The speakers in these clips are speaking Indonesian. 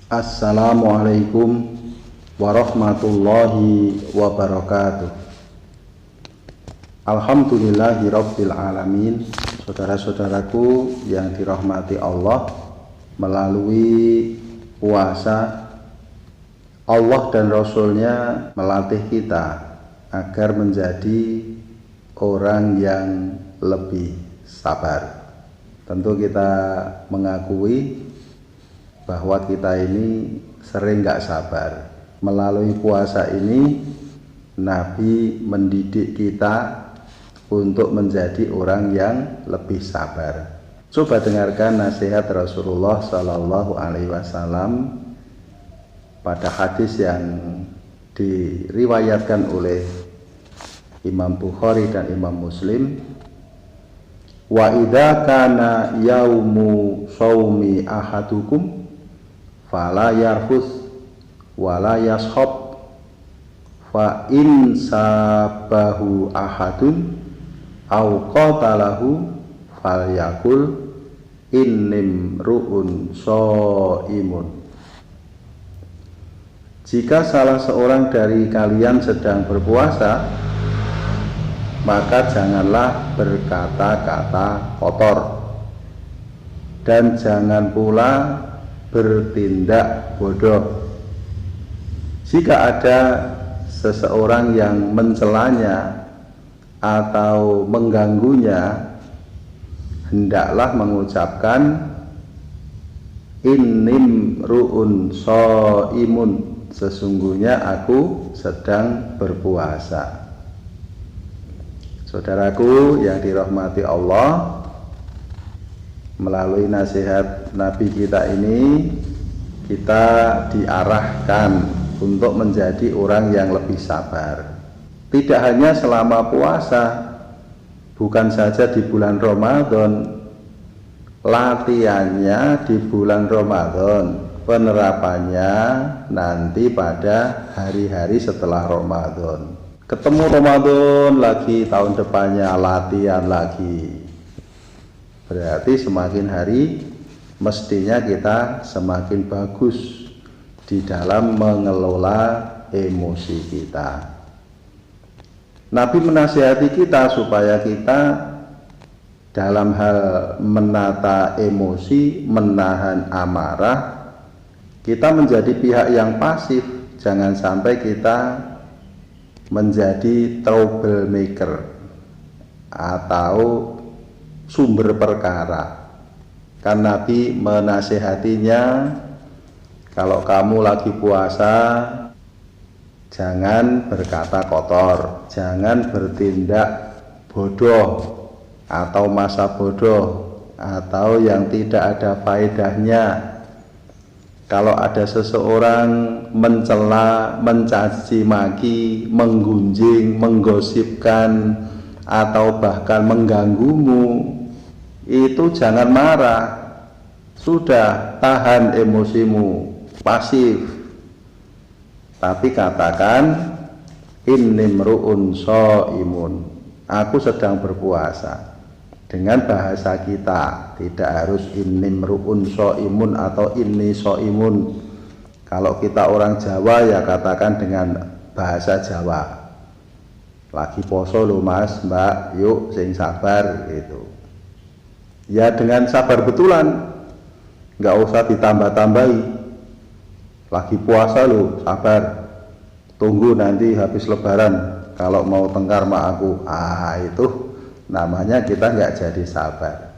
Assalamualaikum warahmatullahi wabarakatuh. Alhamdulillahirabbil alamin. Saudara-saudaraku yang dirahmati Allah, melalui puasa Allah dan Rasulnya melatih kita agar menjadi orang yang lebih sabar. Tentu kita mengakui bahwa kita ini sering gak sabar. Melalui puasa ini Nabi mendidik kita untuk menjadi orang yang lebih sabar. Coba dengarkan nasihat Rasulullah Shallallahu Alaihi Wasallam pada hadis yang diriwayatkan oleh Imam Bukhari dan Imam Muslim. Wa idza kana yaumu shaumi ahadukum fala yarfus wala yashab fa in sabahu ahadun au qatalahu falyakul innim ru'un shaimun. Jika salah seorang dari kalian sedang berpuasa, maka janganlah berkata-kata kotor dan jangan pula bertindak bodoh. Jika ada seseorang yang mencelanya atau mengganggunya, hendaklah mengucapkan innim ru'un shaimun, sesungguhnya aku sedang berpuasa. Saudaraku yang dirahmati Allah, melalui nasihat Nabi kita ini, kita diarahkan untuk menjadi orang yang lebih sabar. Tidak hanya selama puasa, bukan saja di bulan Ramadan, latihannya di bulan Ramadan, penerapannya nanti pada hari-hari setelah Ramadan. Ketemu Ramadan lagi, tahun depannya latihan lagi. Berarti semakin hari mestinya kita semakin bagus di dalam mengelola emosi kita. Nabi menasihati kita supaya kita dalam hal menata emosi, menahan amarah, kita menjadi pihak yang pasif. Jangan sampai kita menjadi troublemaker atau sumber perkara. Kan Nabi menasihatinya, kalau kamu lagi puasa, jangan berkata kotor, jangan bertindak bodoh atau masa bodoh atau yang tidak ada faedahnya. Kalau ada seseorang mencela, mencaci maki, menggunjing, menggosipkan atau bahkan mengganggumu, itu jangan marah. Sudah, tahan emosimu, pasif. Tapi katakan innim ru'un shaimun, aku sedang berpuasa. Dengan bahasa kita, tidak harus innim ru'un shaimun atau inni shaimun. Kalau kita orang Jawa ya katakan dengan bahasa Jawa. Lagi poso loh mas, mbak, yuk sing sabar gitu. Ya dengan sabar betulan, nggak usah ditambah-tambahi. Lagi puasa loh, sabar. Tunggu nanti habis lebaran kalau mau tengkar sama aku. Itu namanya kita nggak jadi sabar.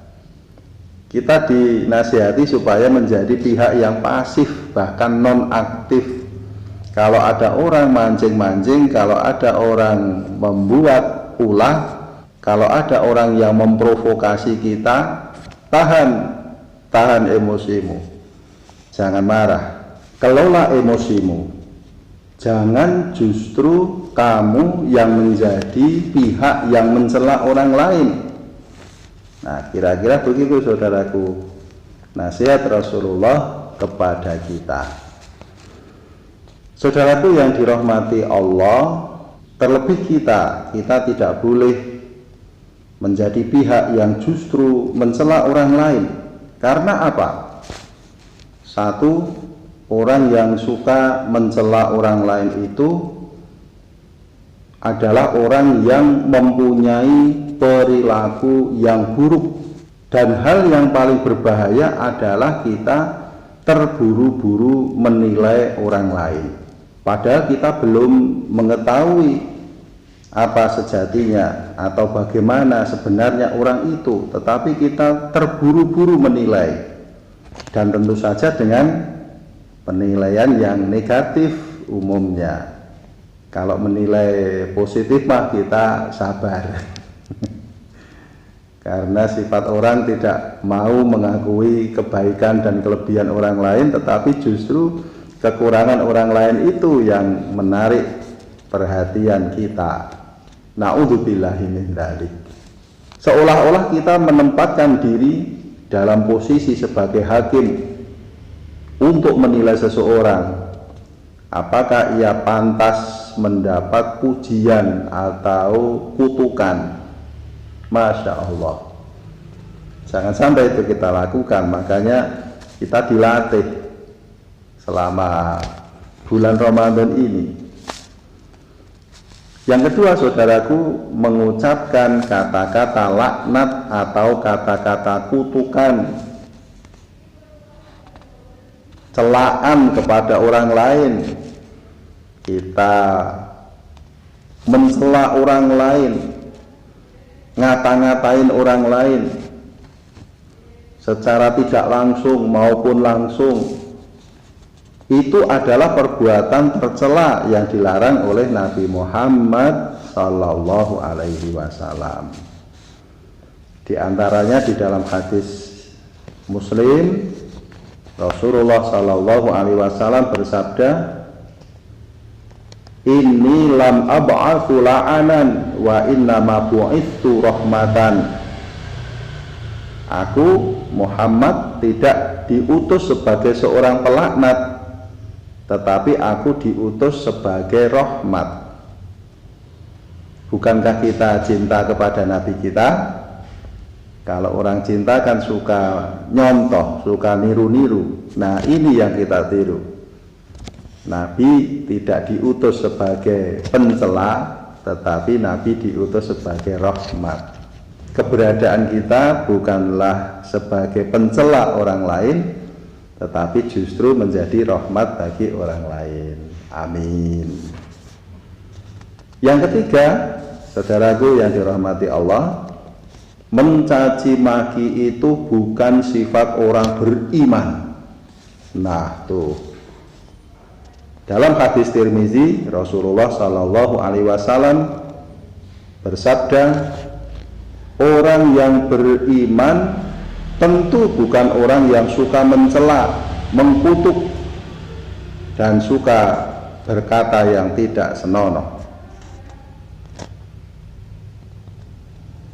Kita dinasihati supaya menjadi pihak yang pasif, bahkan non aktif. Kalau ada orang mancing-mancing, kalau ada orang membuat ulah, kalau ada orang yang memprovokasi kita, tahan emosimu, jangan marah, kelola emosimu. Jangan justru kamu yang menjadi pihak yang mencela orang lain. Nah, kira-kira begitu saudaraku nasihat Rasulullah kepada kita. Saudaraku yang dirahmati Allah, terlebih kita tidak boleh menjadi pihak yang justru mencela orang lain. Karena apa? Satu, orang yang suka mencela orang lain itu adalah orang yang mempunyai perilaku yang buruk. Dan hal yang paling berbahaya adalah kita terburu-buru menilai orang lain, padahal kita belum mengetahui apa sejatinya atau bagaimana sebenarnya orang itu, tetapi kita terburu-buru menilai, dan tentu saja dengan penilaian yang negatif umumnya. Kalau menilai positif mah kita sabar karena sifat orang tidak mau mengakui kebaikan dan kelebihan orang lain, tetapi justru kekurangan orang lain itu yang menarik perhatian kita. Na'udzubillahi min dzalik. Seolah-olah kita menempatkan diri dalam posisi sebagai hakim untuk menilai seseorang, apakah ia pantas mendapat pujian atau kutukan. Masya Allah, jangan sampai itu kita lakukan. Makanya kita dilatih selama bulan Ramadan ini. Yang kedua, saudaraku, mengucapkan kata-kata laknat atau kata-kata kutukan, celaan kepada orang lain. Kita mencela orang lain, ngata-ngatain orang lain secara tidak langsung maupun langsung, itu adalah perbuatan tercela yang dilarang oleh Nabi Muhammad Sallallahu Alaihi Wasallam. Di antaranya di dalam hadis Muslim, Rasulullah Sallallahu Alaihi Wasallam bersabda, "Inni lam ab'atsu la'anan wa inna ma bu'itsu rahmatan." Aku Muhammad tidak diutus sebagai seorang pelaknat, tetapi aku diutus sebagai rahmat. Bukankah kita cinta kepada Nabi kita? Kalau orang cinta kan suka nyontoh, suka niru-niru. Nah, ini yang kita tiru. Nabi tidak diutus sebagai pencela, tetapi Nabi diutus sebagai rahmat. Keberadaan kita bukanlah sebagai pencela orang lain, tetapi justru menjadi rahmat bagi orang lain. Amin. Yang ketiga, saudaraku yang dirahmati Allah, mencaci maki itu bukan sifat orang beriman. Nah, tuh. Dalam hadis Tirmizi, Rasulullah Sallallahu Alaihi Wasallam bersabda, orang yang beriman tentu bukan orang yang suka mencela, mengkutuk, dan suka berkata yang tidak senonoh.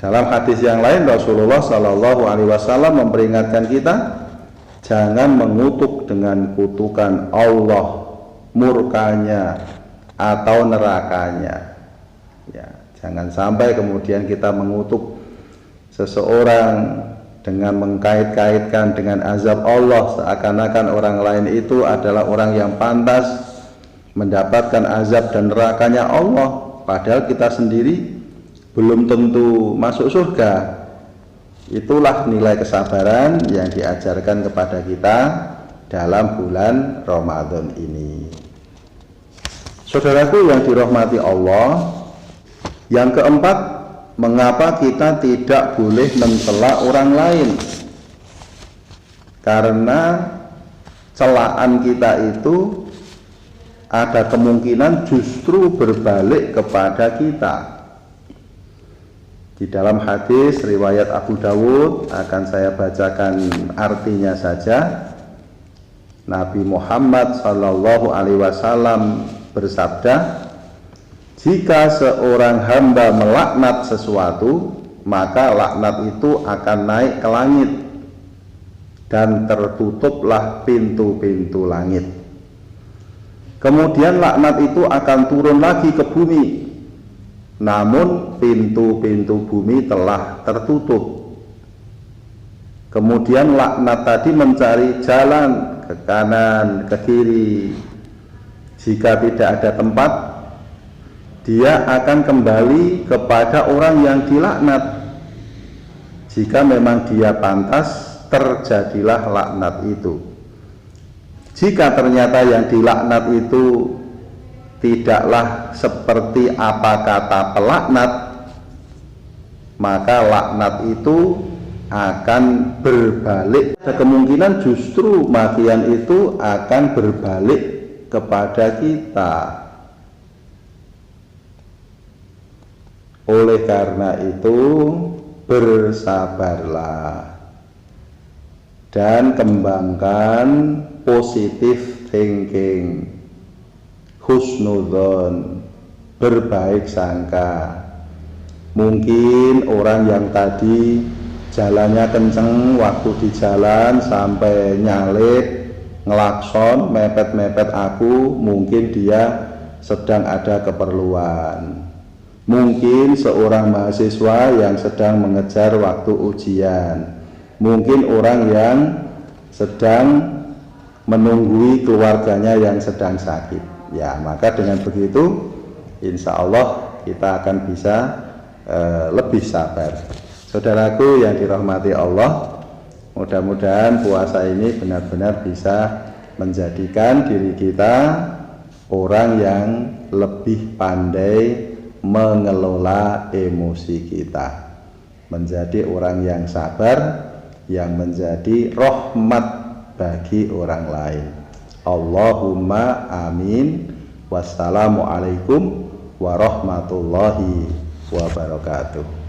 Dalam hadis yang lain, Rasulullah Sallallahu Alaihi Wasallam memperingatkan kita, jangan mengutuk dengan kutukan Allah, murkanya atau nerakanya. Ya, jangan sampai kemudian kita mengutuk seseorang dengan mengkait-kaitkan dengan azab Allah, seakan-akan orang lain itu adalah orang yang pantas mendapatkan azab dan nerakanya Allah, padahal kita sendiri belum tentu masuk surga. Itulah nilai kesabaran yang diajarkan kepada kita dalam bulan Ramadan ini. Saudaraku yang dirahmati Allah, yang keempat, mengapa kita tidak boleh mencela orang lain? Karena celaan kita itu ada kemungkinan justru berbalik kepada kita. Di dalam hadis riwayat Abu Dawud, akan saya bacakan artinya saja. Nabi Muhammad Sallallahu Alaihi Wasallam bersabda, jika seorang hamba melaknat sesuatu, maka laknat itu akan naik ke langit dan tertutuplah pintu-pintu langit. Kemudian laknat itu akan turun lagi ke bumi, namun pintu-pintu bumi telah tertutup. Kemudian laknat tadi mencari jalan ke kanan, ke kiri. Jika tidak ada tempat, dia akan kembali kepada orang yang dilaknat. Jika memang dia pantas, terjadilah laknat itu. Jika ternyata yang dilaknat itu tidaklah seperti apa kata pelaknat, maka laknat itu akan berbalik. Ada kemungkinan justru makian itu akan berbalik kepada kita. Oleh karena itu, bersabarlah dan kembangkan positive thinking, husnudzon, berbaik sangka. Mungkin orang yang tadi jalannya kenceng, waktu di jalan sampai nyalip, ngelakson, mepet-mepet aku, mungkin dia sedang ada keperluan. Mungkin seorang mahasiswa yang sedang mengejar waktu ujian. Mungkin orang yang sedang menunggui keluarganya yang sedang sakit. Ya, maka dengan begitu insya Allah kita akan bisa lebih sabar. Saudaraku yang dirahmati Allah, mudah-mudahan puasa ini benar-benar bisa menjadikan diri kita orang yang lebih pandai mengelola emosi kita, menjadi orang yang sabar, yang menjadi rahmat bagi orang lain. Allahumma amin. Wassalamualaikum warahmatullahi wabarakatuh.